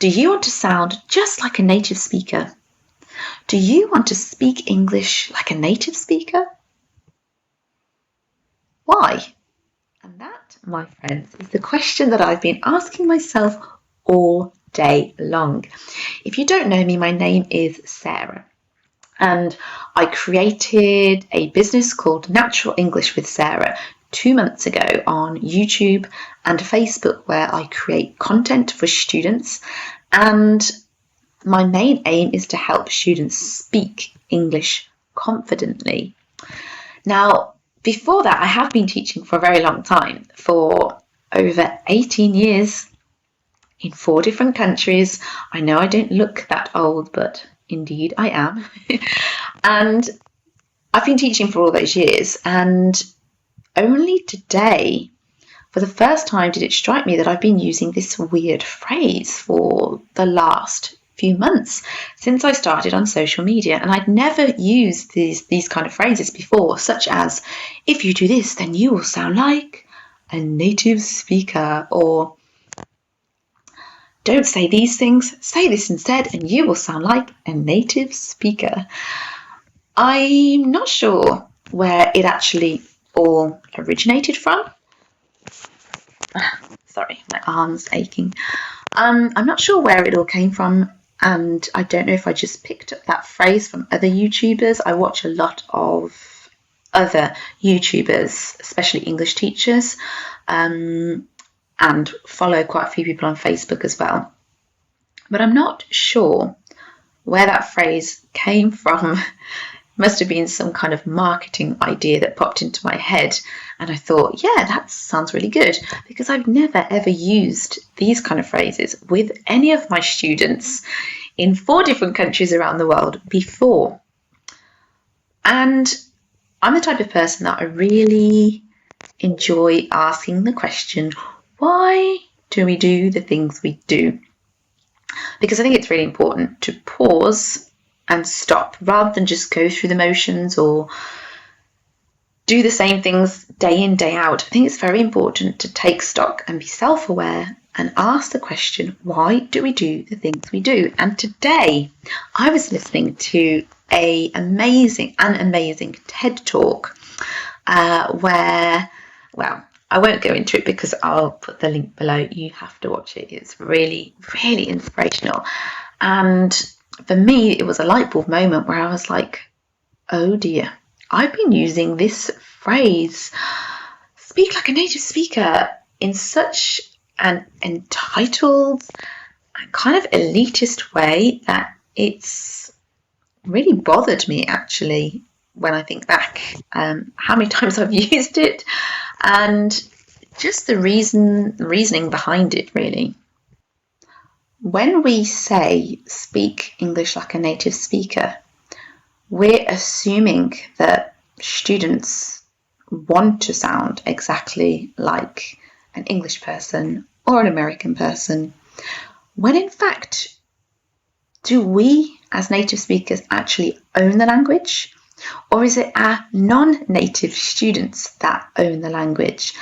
Do you want to sound just like a native speaker? Do you want to speak English like a native speaker? Why? And that, my friends, is the question that I've been asking myself all day long. If you don't know me, my name is Sarah, and I created a business called Natural English with Sarah 2 months ago on YouTube and Facebook, where I create content for students, and my main aim is to help students speak English confidently. Now, before that, I have been teaching for a very long time, for over 18 years in 4 different countries. I know I don't look that old, but indeed I am. And I've been teaching for all those years, and only today, for the first time, did it strike me that I've been using this weird phrase for the last few months since I started on social media, and I'd never used these kind of phrases before, such as, if you do this, then you will sound like a native speaker, or don't say these things, say this instead, and you will sound like a native speaker. I'm not sure where it actually all originated from. Sorry, my arm's aching. I'm not sure where it all came from, and I don't know if I just picked up that phrase from other YouTubers. I watch a lot of other YouTubers, especially English teachers, and follow quite a few people on Facebook as well. But I'm not sure where that phrase came from. Must have been some kind of marketing idea that popped into my head, and I thought, yeah, that sounds really good, because I've never ever used these kind of phrases with any of my students in 4 different countries around the world before. And I'm the type of person that I really enjoy asking the question, why do we do the things we do? Because I think it's really important to pause and stop, rather than just go through the motions or do the same things day in, day out. I think it's very important to take stock and be self-aware and ask the question, why do we do the things we do? And today I was listening to an amazing TED Talk where, well, I won't go into it because I'll put the link below. You have to watch it. It's really, really inspirational. And for me, it was a light bulb moment where I was like, oh dear, I've been using this phrase, speak like a native speaker, in such an entitled and kind of elitist way that it's really bothered me, actually, when I think back how many times I've used it and just the reasoning behind it, really. When we say speak English like a native speaker, we're assuming that students want to sound exactly like an English person or an American person, when in fact, do we as native speakers actually own the language? Or is it our non-native students that own the language?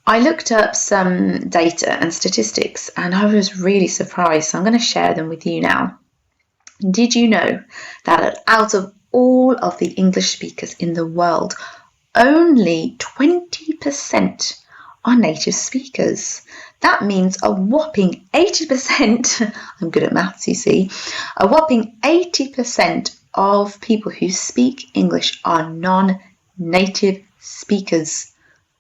I looked up some data and statistics and I was really surprised, so I'm going to share them with you now. Did you know that out of all of the English speakers in the world, only 20% are native speakers? That means a whopping 80%, I'm good at maths, you see, a whopping 80% of people who speak English are non-native speakers.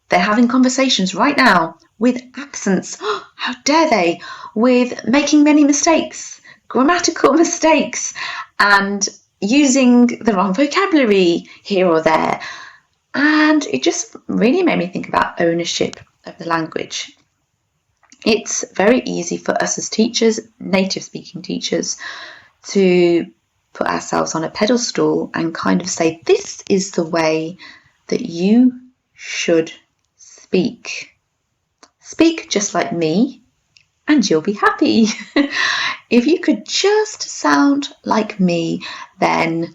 They're having conversations right now with accents, how dare they, with making many mistakes, grammatical mistakes, and using the wrong vocabulary here or there. And it just really made me think about ownership of the language. It's very easy for us as teachers, native speaking teachers, to put ourselves on a pedestal and kind of say, this is the way that you should speak. Speak just like me and you'll be happy. If you could just sound like me, then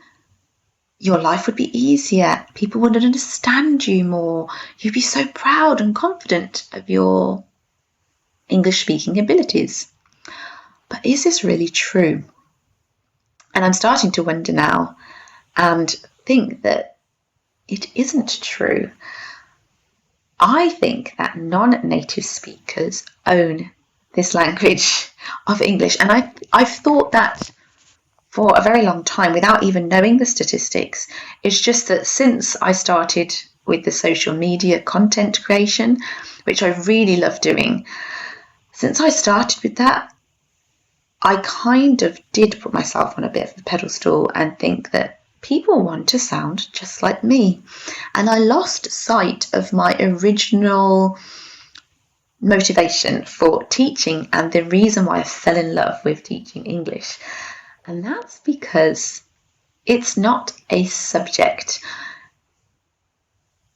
your life would be easier. People would understand you more. You'd be so proud and confident of your English speaking abilities. But is this really true? And I'm starting to wonder now and think that it isn't true. I think that non-native speakers own this language of English. And I've thought that for a very long time without even knowing the statistics. It's just that since I started with the social media content creation, which I really love doing, since I started with that, I kind of did put myself on a bit of a pedestal and think that people want to sound just like me. And I lost sight of my original motivation for teaching and the reason why I fell in love with teaching English. And that's because it's not a subject.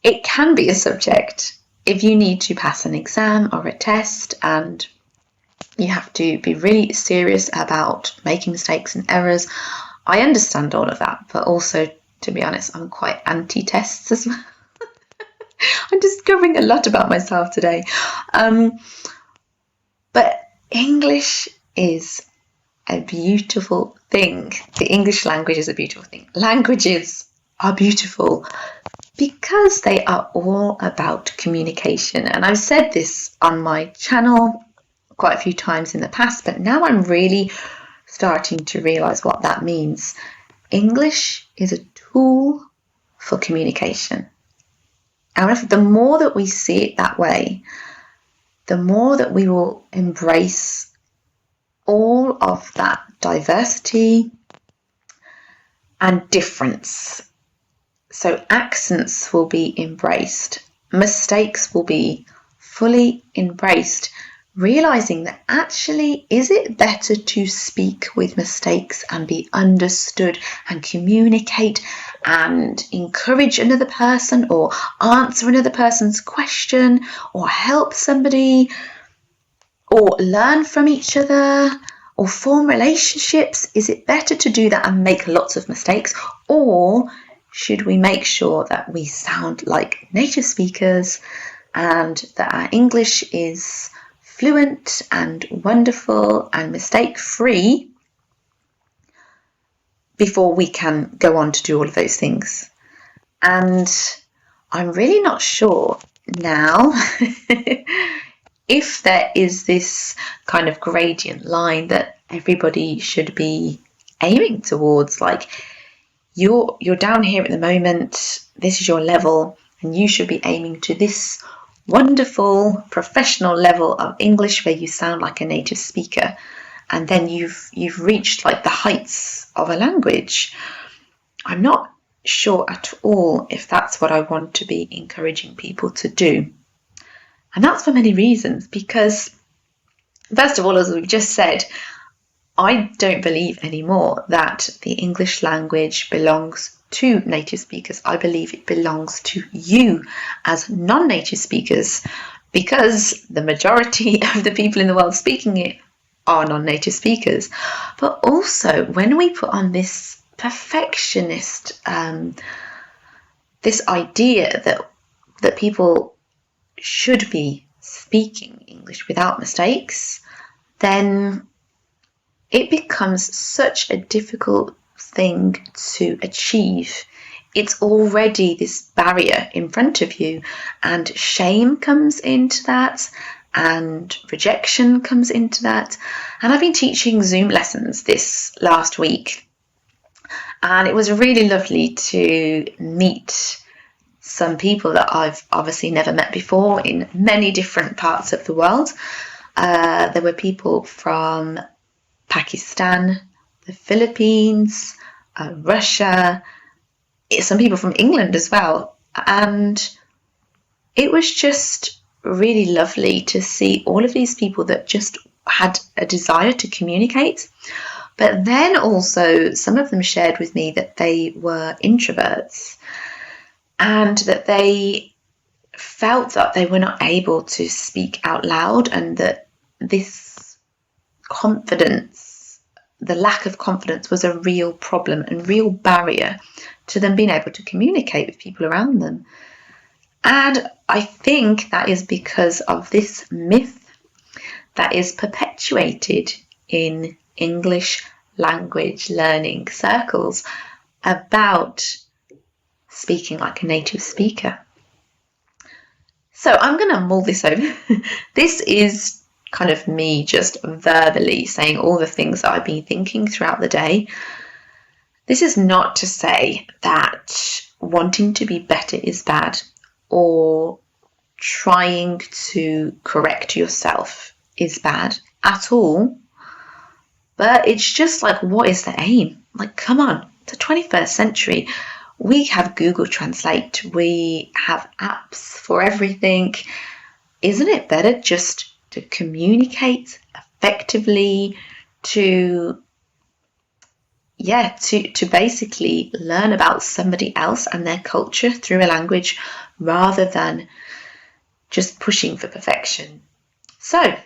It can be a subject if you need to pass an exam or a test and you have to be really serious about making mistakes and errors. I understand all of that, but also, to be honest, I'm quite anti-tests as well. I'm discovering a lot about myself today. But English is a beautiful thing. The English language is a beautiful thing. Languages are beautiful because they are all about communication. And I've said this on my channel quite a few times in the past, but now I'm really starting to realize what that means. English is a tool for communication. And the more that we see it that way, the more that we will embrace all of that diversity and difference. So accents will be embraced, mistakes will be fully embraced, realizing that actually, is it better to speak with mistakes and be understood and communicate and encourage another person or answer another person's question or help somebody or learn from each other or form relationships? Is it better to do that and make lots of mistakes, or should we make sure that we sound like native speakers and that our English is fluent and wonderful and mistake-free before we can go on to do all of those things? And I'm really not sure now if there is this kind of gradient line that everybody should be aiming towards, like you're down here at the moment, this is your level, and you should be aiming to this wonderful professional level of English where you sound like a native speaker, and then you've reached like the heights of a language. I'm not sure at all if that's what I want to be encouraging people to do. And that's for many reasons, because first of all, as we've just said, I don't believe anymore that the English language belongs to native speakers. I believe it belongs to you as non-native speakers, because the majority of the people in the world speaking it are non-native speakers. But also, when we put on this perfectionist, this idea that people should be speaking English without mistakes, then it becomes such a difficult thing to achieve. It's already this barrier in front of you, and shame comes into that, and rejection comes into that. And I've been teaching Zoom lessons this last week, and it was really lovely to meet some people that I've obviously never met before in many different parts of the world. There were people from Pakistan, the Philippines, Russia, some people from England as well. And it was just really lovely to see all of these people that just had a desire to communicate. But then also some of them shared with me that they were introverts and that they felt that they were not able to speak out loud, and that this confidence, the lack of confidence, was a real problem and real barrier to them being able to communicate with people around them. And I think that is because of this myth that is perpetuated in English language learning circles about speaking like a native speaker. So I'm going to mull this over. This is kind of me just verbally saying all the things that I've been thinking throughout the day. This is not to say that wanting to be better is bad, or trying to correct yourself is bad at all. But it's just like, what is the aim? Like, come on, it's the 21st century. We have Google Translate. We have apps for everything. Isn't it better just to communicate effectively, to basically learn about somebody else and their culture through a language, rather than just pushing for perfection? So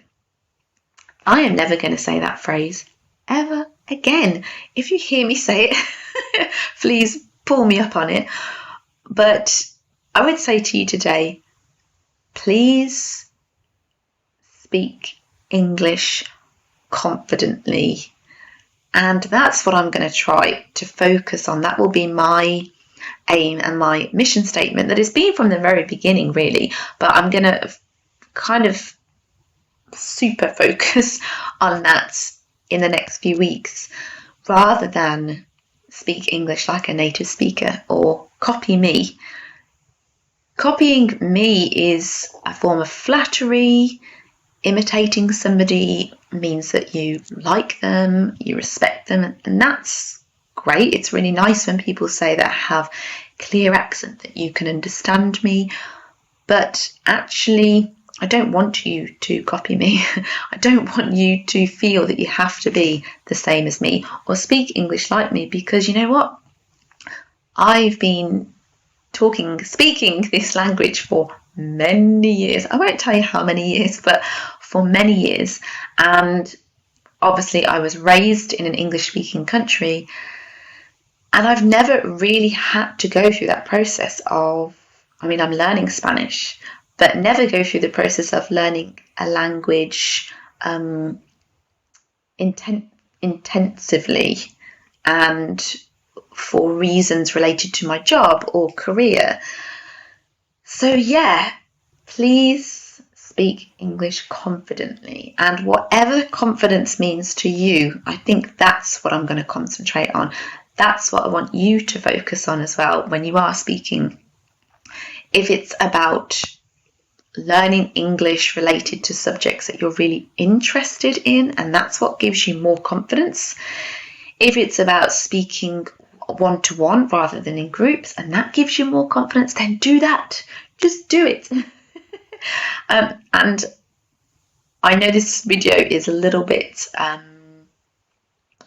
I am never going to say that phrase ever again. If you hear me say it, please pull me up on it. But I would say to you today, please speak English confidently. And that's what I'm going to try to focus on. That will be my aim and my mission statement that has been from the very beginning, really. But I'm going to kind of super focus on that in the next few weeks, rather than speak English like a native speaker or copy me. Copying me is a form of flattery. Imitating somebody means that you like them, you respect them, and that's great. It's really nice when people say that I have clear accent, that you can understand me. But actually, I don't want you to copy me. I don't want you to feel that you have to be the same as me or speak English like me, because you know what? I've been speaking this language for many years. I won't tell you how many years, but for many years. And obviously I was raised in an English-speaking country, and I've never really had to go through that process of, I'm learning Spanish, but never go through the process of learning a language intensively and for reasons related to my job or career. So yeah, please speak English confidently, and whatever confidence means to you, I think that's what I'm going to concentrate on. That's what I want you to focus on as well when you are speaking. If it's about learning English related to subjects that you're really interested in, and that's what gives you more confidence. If it's about speaking one-to-one rather than in groups, and that gives you more confidence, then do that. Just do it. And I know this video is a little bit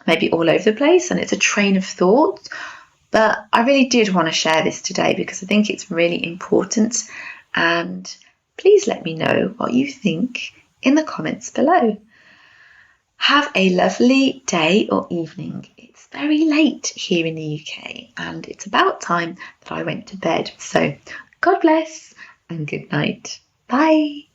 maybe all over the place, and it's a train of thought, but I really did want to share this today because I think it's really important. And please let me know what you think in the comments below. Have a lovely day or evening. It's very late here in the UK, and it's about time that I went to bed. So God bless and good night. Bye.